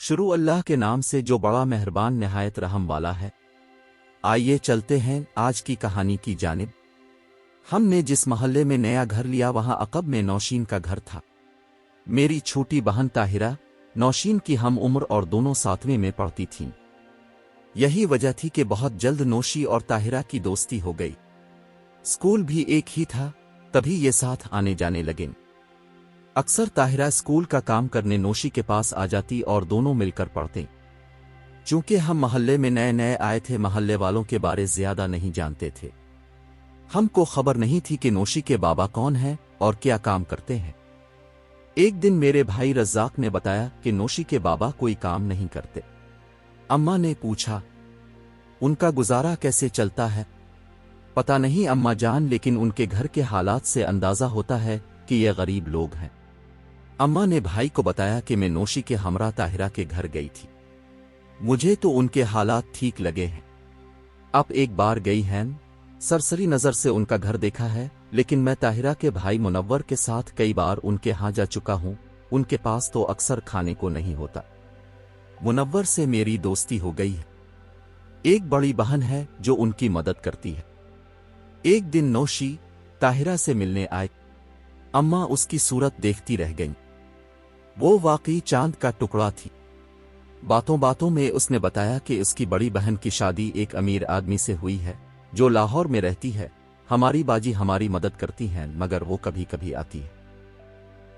शुरू अल्लाह के नाम से जो बड़ा मेहरबान निहायत रहम वाला है। आइए चलते हैं आज की कहानी की जानिब। हमने जिस मोहल्ले में नया घर लिया वहां अकब में नौशीन का घर था। मेरी छोटी बहन ताहिरा नौशीन की हम उम्र और दोनों सातवें में पढ़ती थीं। यही वजह थी कि बहुत जल्द नौशी और ताहिरा की दोस्ती हो गई। स्कूल भी एक ही था, तभी ये साथ आने जाने लगे। अक्सर ताहिरा स्कूल का काम करने नौशी के पास आ जाती और दोनों मिलकर पढ़ते। चूंकि हम मोहल्ले में नए नए आए थे, मोहल्ले वालों के बारे ज्यादा नहीं जानते थे। हमको खबर नहीं थी कि नौशी के बाबा कौन हैं और क्या काम करते हैं। एक दिन मेरे भाई रज़्ज़ाक ने बताया कि नौशी के बाबा कोई काम नहीं करते। अम्मा ने पूछा, उनका गुजारा कैसे चलता है? पता नहीं अम्मा जान, लेकिन उनके घर के हालात से अंदाजा होता है कि ये गरीब लोग हैं। अम्मा ने भाई को बताया कि मैं नौशी के हमरा ताहिरा के घर गई थी। मुझे तो उनके हालात ठीक लगे हैं। अब एक बार गई हैं, सरसरी नजर से उनका घर देखा है, लेकिन मैं ताहिरा के भाई मुनव्वर के साथ कई बार उनके यहाँ जा चुका हूँ। उनके पास तो अक्सर खाने को नहीं होता। मुनव्वर से मेरी दोस्ती हो गई है। एक बड़ी बहन है जो उनकी मदद करती है। एक दिन नौशी ताहिरा से मिलने आए। अम्मा उसकी सूरत देखती रह गईं। वो वाकई चांद का टुकड़ा थी। बातों बातों में उसने बताया कि उसकी बड़ी बहन की शादी एक अमीर आदमी से हुई है जो लाहौर में रहती है। हमारी बाजी हमारी मदद करती हैं, मगर वो कभी कभी आती है।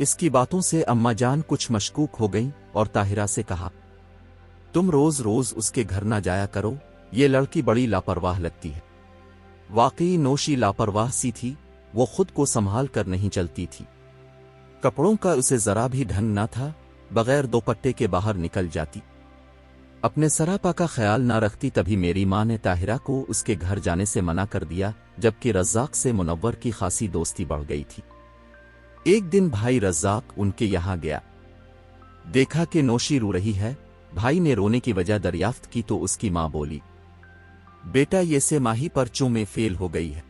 इसकी बातों से अम्मा जान कुछ मशकूक हो गईं और ताहिरा से कहा, तुम रोज रोज उसके घर ना जाया करो, ये लड़की बड़ी लापरवाह लगती है। वाकई नौशी लापरवाह सी थी। वो खुद को संभाल कर नहीं चलती थी। कपड़ों का उसे जरा भी ढंग ना था, बगैर दोपट्टे के बाहर निकल जाती। अपने सरापा का ख्याल ना रखती। तभी मेरी माँ ने ताहिरा को उसके घर जाने से मना कर दिया, जबकि रज़्ज़ाक से मुनव्वर की खासी दोस्ती बढ़ गई थी। एक दिन भाई रज़्ज़ाक उनके यहाँ गया। देखा कि नौशी रो रही है। भाई ने रोने की वजह दरियाफ्त की तो उसकी माँ बोली, बेटा ये से माही पर्चों में फेल हो गई है।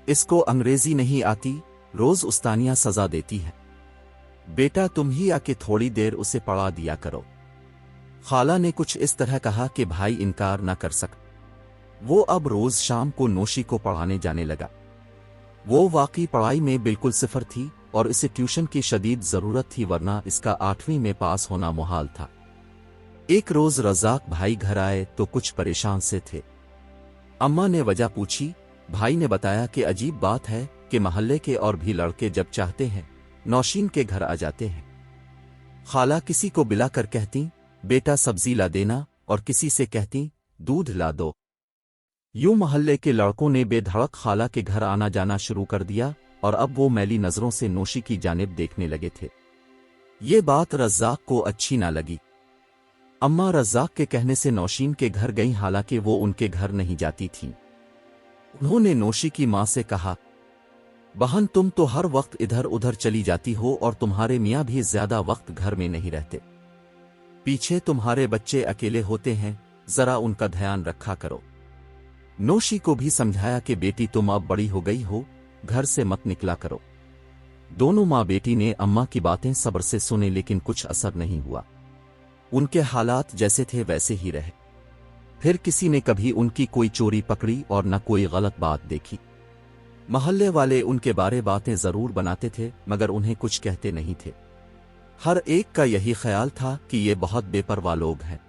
इसको अंग्रेजी नहीं आती, रोज उस्तानियां सजा देती है। बेटा तुम ही आके थोड़ी देर उसे पढ़ा दिया करो। खाला ने कुछ इस तरह कहा कि भाई इनकार न कर सका। वो अब रोज शाम को नौशी को पढ़ाने जाने लगा। वो वाकई पढ़ाई में बिल्कुल सिफर थी और इसे ट्यूशन की शदीद जरूरत थी, वरना इसका 8वीं में पास होना मुहाल था। एक रोज रज़्ज़ाक भाई घर आए तो कुछ परेशान से थे। अम्मा ने वजह पूछी। भाई ने बताया कि अजीब बात है कि मोहल्ले के और भी लड़के जब चाहते हैं नौशीन के घर आ जाते हैं। खाला किसी को बिला कर कहती, बेटा सब्जी ला देना, और किसी से कहती, दूध ला दो। यूं मोहल्ले के लड़कों ने बेधड़क खाला के घर आना जाना शुरू कर दिया और अब वो मैली नजरों से नौशी की जानिब देखने लगे थे। ये बात रज़्ज़ाक को अच्छी ना लगी। अम्मा रज़्ज़ाक के कहने से नौशीन के घर गईं, हालांकि वो उनके घर नहीं जाती थीं। उन्होंने नौशी की मां से कहा, बहन तुम तो हर वक्त इधर उधर चली जाती हो और तुम्हारे मियाँ भी ज्यादा वक्त घर में नहीं रहते। पीछे तुम्हारे बच्चे अकेले होते हैं, जरा उनका ध्यान रखा करो। नौशी को भी समझाया कि बेटी तुम अब बड़ी हो गई हो, घर से मत निकला करो। दोनों माँ बेटी ने अम्मा की बातें सब्र से सुनी, लेकिन कुछ असर नहीं हुआ। उनके हालात जैसे थे वैसे ही रहे। फिर किसी ने कभी उनकी कोई चोरी पकड़ी और न कोई गलत बात देखी। मोहल्ले वाले उनके बारे बातें जरूर बनाते थे, मगर उन्हें कुछ कहते नहीं थे। हर एक का यही ख्याल था कि ये बहुत बेपरवाह लोग हैं।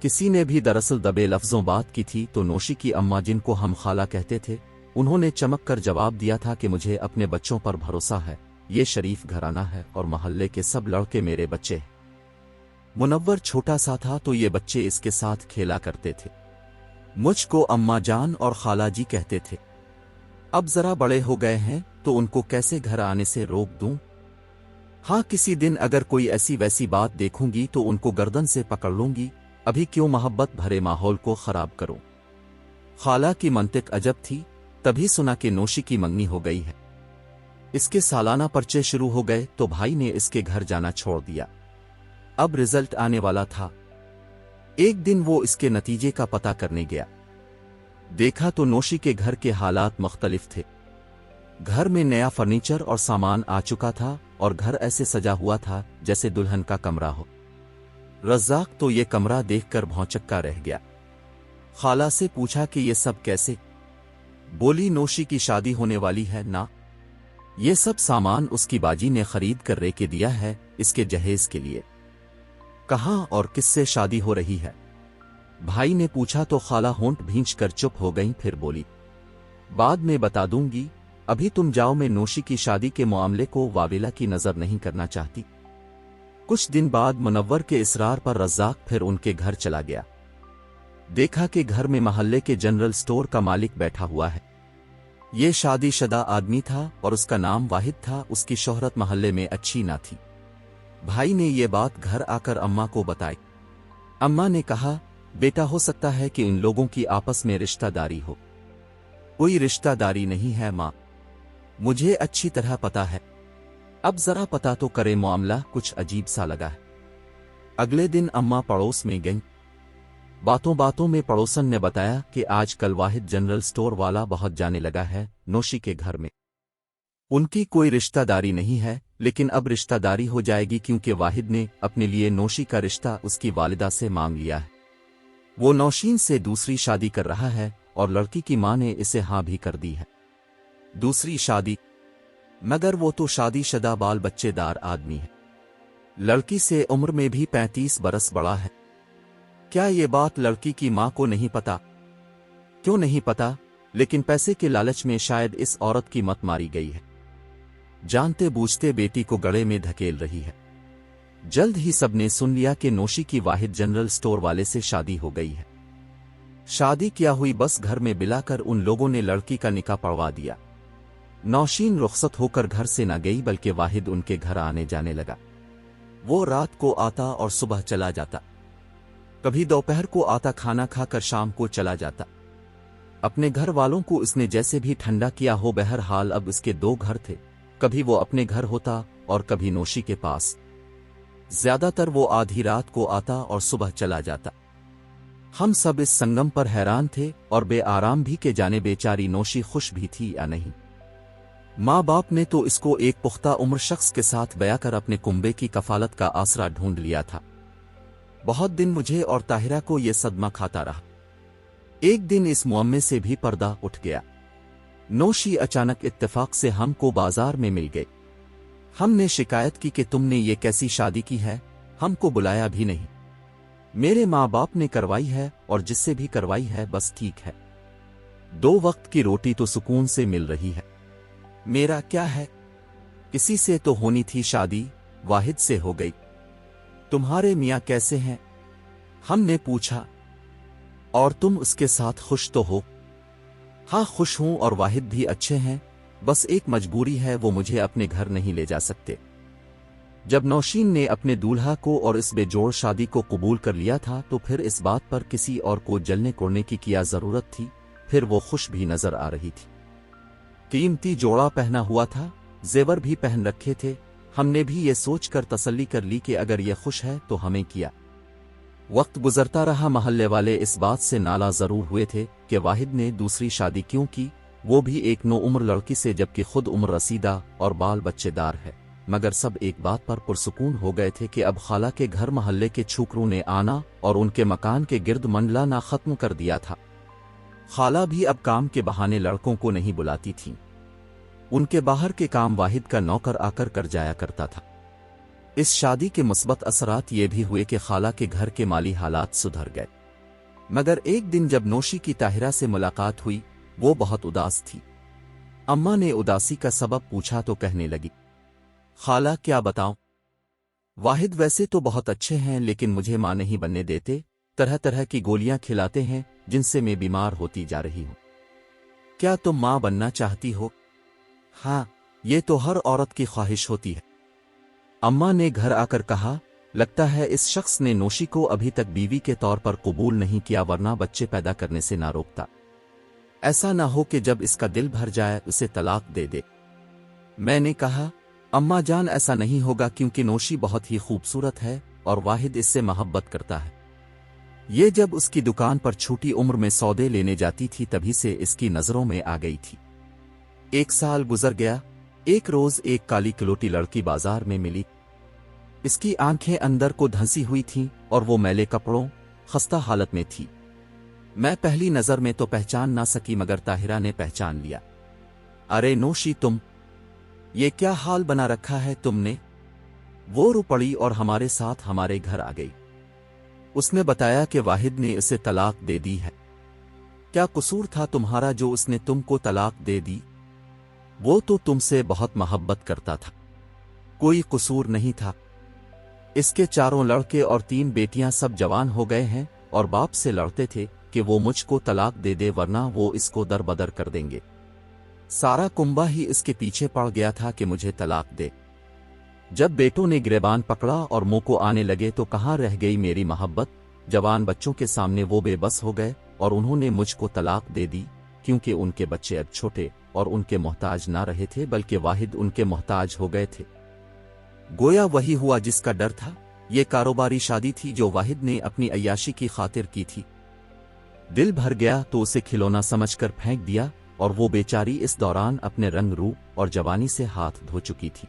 किसी ने भी दरअसल दबे लफ्जों बात की थी तो नौशी की अम्मा, जिनको हम खाला कहते थे, उन्होंने चमक कर जवाब दिया था कि मुझे अपने बच्चों पर भरोसा है। ये शरीफ घराना है और मोहल्ले के सब लड़के मेरे बच्चे हैं। मुनव्वर छोटा सा था तो ये बच्चे इसके साथ खेला करते थे। मुझको अम्मा जान और खाला जी कहते थे। अब जरा बड़े हो गए हैं तो उनको कैसे घर आने से रोक दूं? हाँ, किसी दिन अगर कोई ऐसी वैसी बात देखूंगी तो उनको गर्दन से पकड़ लूंगी। अभी क्यों मोहब्बत भरे माहौल को खराब करूं? खाला की मंतिक अजब थी। तभी सुना कि नौशी की मंगनी हो गई है। इसके सालाना पर्चे शुरू हो गए तो भाई ने इसके घर जाना छोड़ दिया। अब रिजल्ट आने वाला था। एक दिन वो इसके नतीजे का पता करने गया। देखा तो नौशी के घर के हालात मुख्तलिफ थे। घर में नया फर्नीचर और सामान आ चुका था और घर ऐसे सजा हुआ था जैसे दुल्हन का कमरा हो। रज़ाक तो ये कमरा देखकर भौंचक्का रह गया। खाला से पूछा कि ये सब कैसे? बोली, नौशी की शादी होने वाली है ना, ये सब सामान उसकी बाजी ने खरीद कर रेके दिया है इसके जहेज के लिए। कहाँ और किससे शादी हो रही है? भाई ने पूछा तो खाला होंठ भींच कर चुप हो गईं, फिर बोली, बाद में बता दूंगी, अभी तुम जाओ, मैं नौशी की शादी के मामले को वाविला की नजर नहीं करना चाहती। कुछ दिन बाद मुनव्वर के इसरार पर रज़ाक फिर उनके घर चला गया। देखा कि घर में महल्ले के जनरल स्टोर का मालिक बैठा हुआ है। ये शादीशुदा आदमी था और उसका नाम वाहिद था। उसकी शोहरत महल्ले में अच्छी ना थी। भाई ने ये बात घर आकर अम्मा को बताई। अम्मा ने कहा, बेटा, हो सकता है कि इन लोगों की आपस में रिश्तेदारी हो। कोई रिश्तेदारी नहीं है माँ, मुझे अच्छी तरह पता है। अब जरा पता तो करे, मामला कुछ अजीब सा लगा है। अगले दिन अम्मा पड़ोस में गईं। बातों बातों में पड़ोसन ने बताया कि आजकल वाहिद जनरल स्टोर वाला बहुत जाने लगा है नौशी के घर में। उनकी कोई रिश्तेदारी नहीं है, लेकिन अब रिश्तेदारी हो जाएगी क्योंकि वाहिद ने अपने लिए नौशी का रिश्ता उसकी वालिदा से मांग लिया है। वो नौशीन से दूसरी शादी कर रहा है और लड़की की मां ने इसे हाँ भी कर दी है। दूसरी शादी? मगर वो तो शादीशुदा बाल बच्चेदार आदमी है। लड़की से उम्र में भी 35 बरस बड़ा है। क्या ये बात लड़की की मां को नहीं पता? क्यों नहीं पता, लेकिन पैसे के लालच में शायद इस औरत की मत मारी गई है। जानते बूझते बेटी को गड़े में धकेल रही है। जल्द ही सबने सुन लिया कि नौशी की वाहिद जनरल स्टोर वाले से शादी हो गई है। शादी क्या हुई, बस घर में बिलाकर उन लोगों ने लड़की का निकाह पढ़वा दिया। नौशीन रुखसत होकर घर से न गई, बल्कि वाहिद उनके घर आने जाने लगा। वो रात को आता और सुबह चला जाता। कभी दोपहर को आता, खाना खाकर शाम को चला जाता। अपने घर वालों को इसने जैसे भी ठंडा किया हो। बहरहाल अब इसके 2 घर थे, कभी वो अपने घर होता और कभी नौशी के पास। ज्यादातर वो आधी रात को आता और सुबह चला जाता। हम सब इस संगम पर हैरान थे और बेआराम भी कि जाने बेचारी नौशी खुश भी थी या नहीं। माँ बाप ने तो इसको एक पुख्ता उम्र शख्स के साथ बया कर अपने कुंबे की कफालत का आसरा ढूंढ लिया था। बहुत दिन मुझे और ताहिरा को यह सदमा खाता रहा। एक दिन इस मुअम्मे से भी पर्दा उठ गया। नौशी अचानक इत्तेफाक से हमको बाजार में मिल गई। हमने शिकायत की कि तुमने ये कैसी शादी की है, हमको बुलाया भी नहीं। मेरे माँ बाप ने करवाई है और जिससे भी करवाई है बस ठीक है। 2 वक्त की रोटी तो सुकून से मिल रही है। मेरा क्या है, किसी से तो होनी थी शादी, वाहिद से हो गई। तुम्हारे मियाँ कैसे हैं? हमने पूछा। और तुम उसके साथ खुश तो हो? हाँ, खुश हूं और वाहिद भी अच्छे हैं, बस एक मजबूरी है, वो मुझे अपने घर नहीं ले जा सकते। जब नौशीन ने अपने दूल्हा को और इस बेजोड़ शादी को कबूल कर लिया था तो फिर इस बात पर किसी और को जलने कोड़ने की क्या जरूरत थी। फिर वो खुश भी नजर आ रही थी। कीमती जोड़ा पहना हुआ था, जेवर भी पहन रखे थे। हमने भी ये सोचकर तसल्ली कर ली कि अगर ये खुश है तो हमें किया। वक्त गुजरता रहा, महल्ले वाले इस बात से नाला जरूर हुए थे कि वाहिद ने दूसरी शादी क्यों की, वो भी एक नो उम्र लड़की से, जबकि खुद उम्र रसीदा और बाल बच्चेदार है। मगर सब एक बात पर पुरसुकून हो गए थे कि अब खाला के घर महल्ले के छूकरों ने आना और उनके मकान के गिर्द मंडलाना खत्म कर दिया था। खाला भी अब काम के बहाने लड़कों को नहीं बुलाती थीं। उनके बाहर के काम वाहिद का नौकर आकर कर जाया करता था। इस शादी के मुस्बत असरात ये भी हुए कि खाला के घर के माली हालात सुधर गए। मगर एक दिन जब नौशी की ताहिरा से मुलाकात हुई, वो बहुत उदास थी। अम्मा ने उदासी का सबब पूछा तो कहने लगी, खाला क्या बताऊं, वाहिद वैसे तो बहुत अच्छे हैं लेकिन मुझे मां नहीं बनने देते। तरह तरह की गोलियां खिलाते हैं जिनसे मैं बीमार होती जा रही हूं। क्या तुम मां बनना चाहती हो? हाँ, ये तो हर औरत की ख्वाहिश होती है। अम्मा ने घर आकर कहा, लगता है इस शख्स ने नौशी को अभी तक बीवी के तौर पर कबूल नहीं किया, वरना बच्चे पैदा करने से ना रोकता। ऐसा ना हो कि जब इसका दिल भर जाए उसे तलाक दे दे। मैंने कहा, अम्मा जान ऐसा नहीं होगा क्योंकि नौशी बहुत ही खूबसूरत है और वाहिद इससे मोहब्बत करता है। ये जब उसकी दुकान पर छोटी उम्र में सौदे लेने जाती थी तभी से इसकी नजरों में आ गई थी। 1 साल गुजर गया। एक रोज एक काली कलोटी लड़की बाजार में मिली। اس کی آنکھیں اندر کو دھنسی ہوئی تھیں اور وہ میلے کپڑوں خستہ حالت میں تھی۔ میں پہلی نظر میں تو پہچان نہ سکی مگر طاہرہ نے پہچان لیا۔ ارے نوشی تم، یہ کیا حال بنا رکھا ہے تم نے؟ وہ رو پڑی اور ہمارے ساتھ ہمارے گھر آ گئی۔ اس نے بتایا کہ واحد نے اسے طلاق دے دی ہے۔ کیا قصور تھا تمہارا جو اس نے تم کو طلاق دے دی؟ وہ تو تم سے بہت محبت کرتا تھا۔ کوئی قصور نہیں تھا۔ اس کے 4 لڑکے اور 3 بیٹیاں سب جوان ہو گئے ہیں اور باپ سے لڑتے تھے کہ وہ مجھ کو طلاق دے دے ورنہ وہ اس کو در بدر کر دیں گے۔ سارا کنبہ ہی اس کے پیچھے پڑ گیا تھا کہ مجھے طلاق دے۔ جب بیٹوں نے گریبان پکڑا اور منہ کو آنے لگے تو کہاں رہ گئی میری محبت؟ جوان بچوں کے سامنے وہ بے بس ہو گئے اور انہوں نے مجھ کو طلاق دے دی، کیونکہ ان کے بچے اب چھوٹے اور ان کے محتاج نہ رہے تھے بلکہ واحد ان کے محتاج ہو گئے تھے۔ گویا وہی ہوا جس کا ڈر تھا۔ یہ کاروباری شادی تھی جو واحد نے اپنی عیاشی کی خاطر کی تھی۔ دل بھر گیا تو اسے کھلونا سمجھ کر پھینک دیا اور وہ بیچاری اس دوران اپنے رنگ روپ اور جوانی سے ہاتھ دھو چکی تھی۔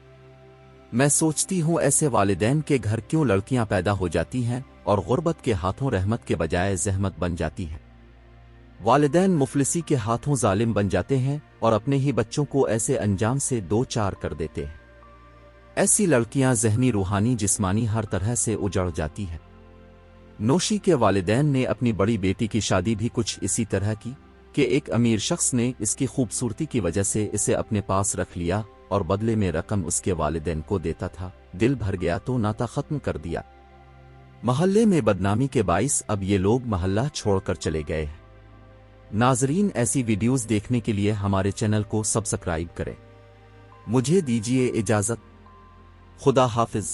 میں سوچتی ہوں ایسے والدین کے گھر کیوں لڑکیاں پیدا ہو جاتی ہیں اور غربت کے ہاتھوں رحمت کے بجائے زحمت بن جاتی ہیں۔ والدین مفلسی کے ہاتھوں ظالم بن جاتے ہیں اور اپنے ہی بچوں کو ایسے انجام سے 2 4 کر دیتے ہیں۔ ایسی لڑکیاں ذہنی، روحانی، جسمانی ہر طرح سے اجڑ جاتی ہیں۔ نوشی کے والدین نے اپنی بڑی بیٹی کی شادی بھی کچھ اسی طرح کی کہ ایک امیر شخص نے اس کی خوبصورتی کی وجہ سے اسے اپنے پاس رکھ لیا اور بدلے میں رقم اس کے والدین کو دیتا تھا۔ دل بھر گیا تو ناتا ختم کر دیا۔ محلے میں بدنامی کے باعث اب یہ لوگ محلہ چھوڑ کر چلے گئے ہیں۔ ناظرین، ایسی ویڈیوز دیکھنے کے لیے ہمارے چینل کو سبسکرائب کریں۔ مجھے دیجیے اجازت۔ خدا حافظ۔